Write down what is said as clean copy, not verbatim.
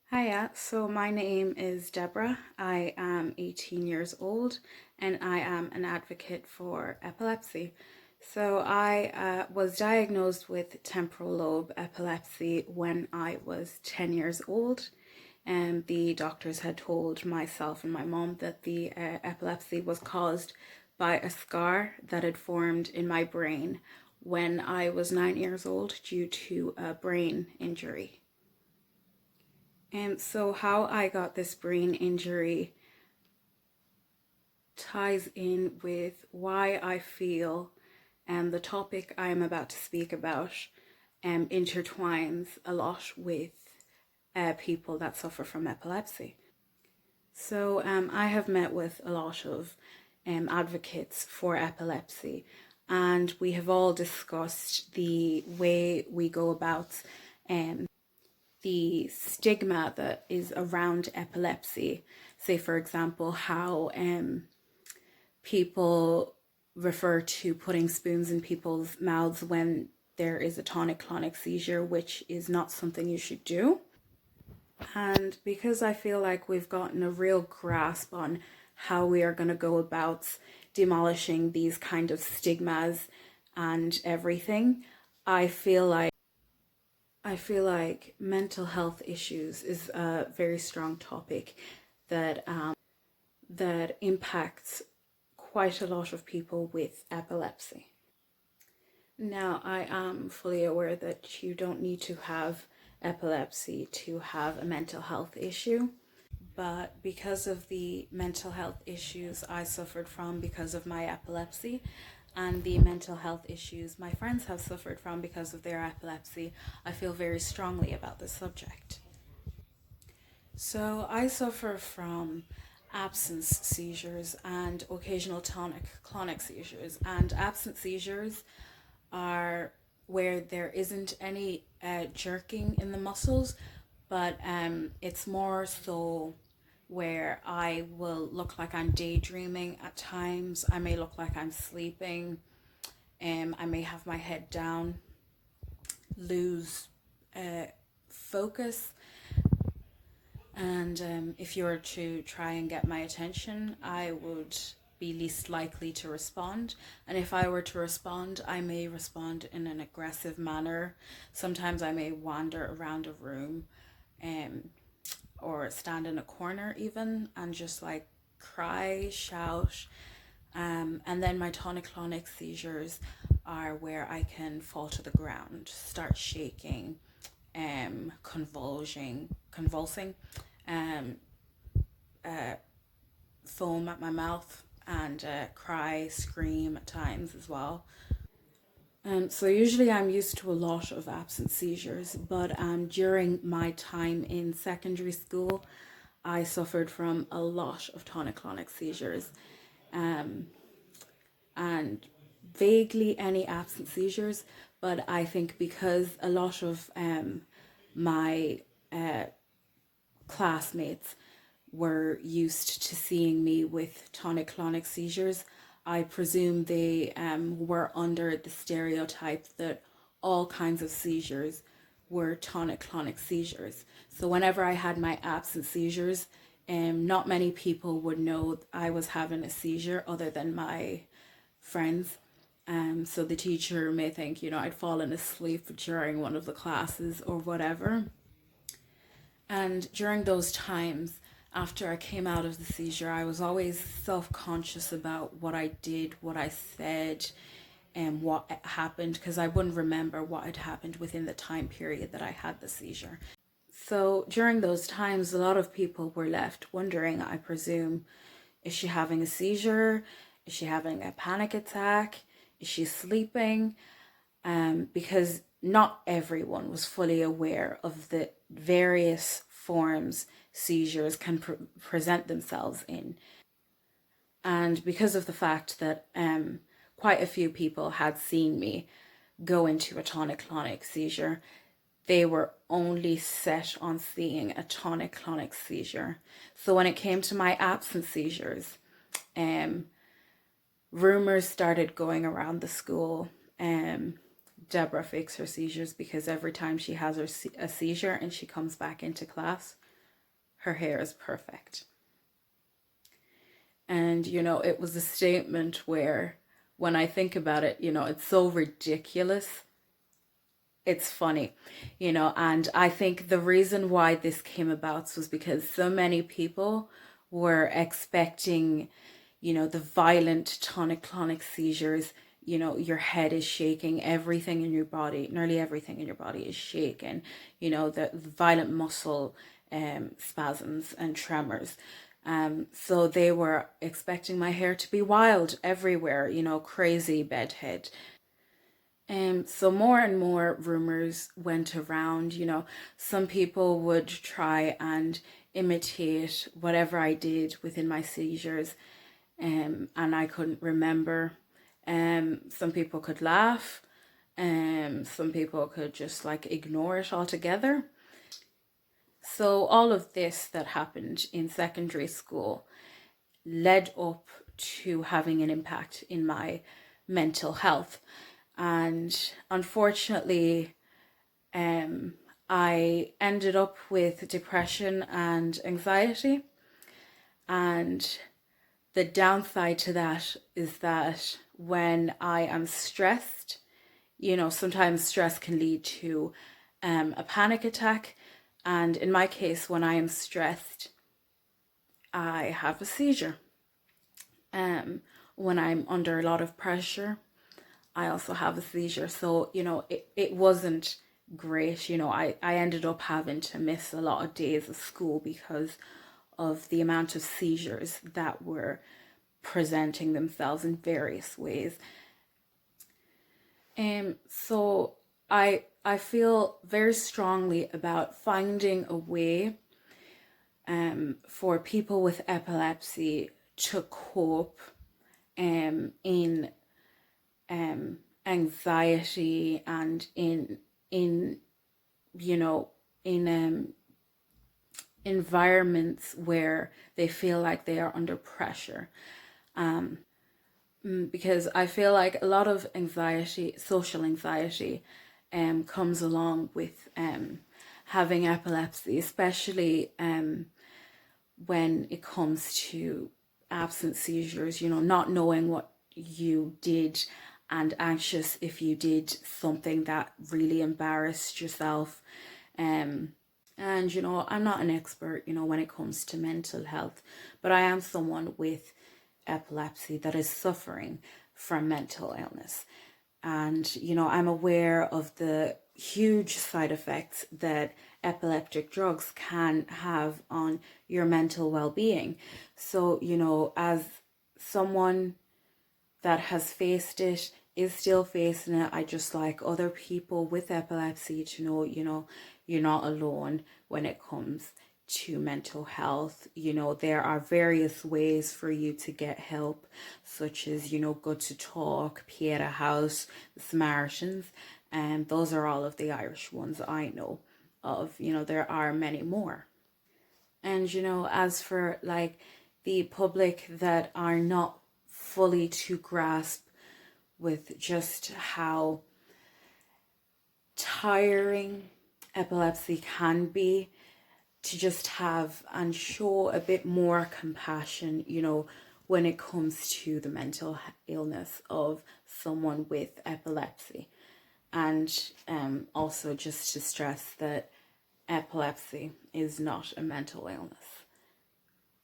Hiya, so my name is Deborah. I am 18 years old and I am an advocate for epilepsy. So I was diagnosed with temporal lobe epilepsy when I was 10 years old, and the doctors had told myself and my mom that the epilepsy was caused by a scar that had formed in my brain when I was 9 years old due to a brain injury. And so how I got this brain injury ties in with why I feel and the topic I am about to speak about intertwines a lot with people that suffer from epilepsy. So I have met with a lot of advocates for epilepsy, and we have all discussed the way we go about the stigma that is around epilepsy. Say, for example, how people refer to putting spoons in people's mouths when there is a tonic-clonic seizure, which is not something you should do. And because I feel like we've gotten a real grasp on how we are going to go about demolishing these kind of stigmas and everything, I feel like mental health issues is a very strong topic that that impacts quite a lot of people with epilepsy. Now, I am fully aware that you don't need to have epilepsy to have a mental health issue, but because of the mental health issues I suffered from because of my epilepsy, and the mental health issues my friends have suffered from because of their epilepsy, I feel very strongly about this subject. So I suffer from absence seizures and occasional tonic-clonic seizures. And absence seizures are where there isn't any jerking in the muscles, but it's more so where I will look like I'm daydreaming at times. I may look like I'm sleeping. I may have my head down, lose focus. And if you were to try and get my attention, I would be least likely to respond. And if I were to respond, I may respond in an aggressive manner. Sometimes I may wander around a room or stand in a corner even and just like cry, shout. And then my tonic-clonic seizures are where I can fall to the ground, start shaking, convulsing, um, foam at my mouth, and cry, scream at times as well. So usually I'm used to a lot of absent seizures, but during my time in secondary school, I suffered from a lot of tonic-clonic seizures, and vaguely any absent seizures. But I think because a lot of my classmates were used to seeing me with tonic-clonic seizures, I presume they were under the stereotype that all kinds of seizures were tonic-clonic seizures. So whenever I had my absent seizures, not many people would know I was having a seizure other than my friends. So the teacher may think, I'd fallen asleep during one of the classes or whatever. And during those times, after I came out of the seizure, I was always self-conscious about what I did, what I said, and what happened, because I wouldn't remember what had happened within the time period that I had the seizure. So during those times, a lot of people were left wondering, I presume, is she having a seizure? Is she having a panic attack? Is she sleeping? Because not everyone was fully aware of the various forms seizures can present themselves in. And because of the fact that quite a few people had seen me go into a tonic-clonic seizure, they were only set on seeing a tonic-clonic seizure. So when it came to my absent seizures, rumors started going around the school. Deborah fakes her seizures because every time she has a seizure and she comes back into class, her hair is perfect. And, it was a statement where, when I think about it, it's so ridiculous. It's funny, and I think the reason why this came about was because so many people were expecting, the violent tonic-clonic seizures. Your head is shaking, everything in your body, nearly everything in your body is shaking, the violent muscle spasms and tremors. So they were expecting my hair to be wild everywhere, crazy bedhead. So more and more rumors went around, some people would try and imitate whatever I did within my seizures, and I couldn't remember. Some people could laugh, some people could just ignore it altogether. So all of this that happened in secondary school led up to having an impact in my mental health. And unfortunately, I ended up with depression and anxiety. And the downside to that is that when I am stressed, sometimes stress can lead to a panic attack. And in my case, when I am stressed, I have a seizure. When I'm under a lot of pressure, I also have a seizure. So, it wasn't great. I ended up having to miss a lot of days of school because of the amount of seizures that were presenting themselves in various ways. So I feel very strongly about finding a way for people with epilepsy to cope in anxiety and in environments where they feel like they are under pressure. Because I feel like a lot of anxiety, social anxiety, comes along with having epilepsy, especially when it comes to absent seizures, not knowing what you did and anxious if you did something that really embarrassed yourself. And, I'm not an expert, when it comes to mental health, but I am someone with epilepsy that is suffering from mental illness. And, I'm aware of the huge side effects that epileptic drugs can have on your mental well-being. So, as someone that has faced it, is still facing it, I just like other people with epilepsy to know, you're not alone when it comes to mental health. There are various ways for you to get help, such as, Good to Talk, Pieta House, the Samaritans, and those are all of the Irish ones I know of. There are many more. And, as for the public that are not fully to grasp with just how tiring epilepsy can be, to just have and show a bit more compassion, when it comes to the mental illness of someone with epilepsy. And also just to stress that epilepsy is not a mental illness.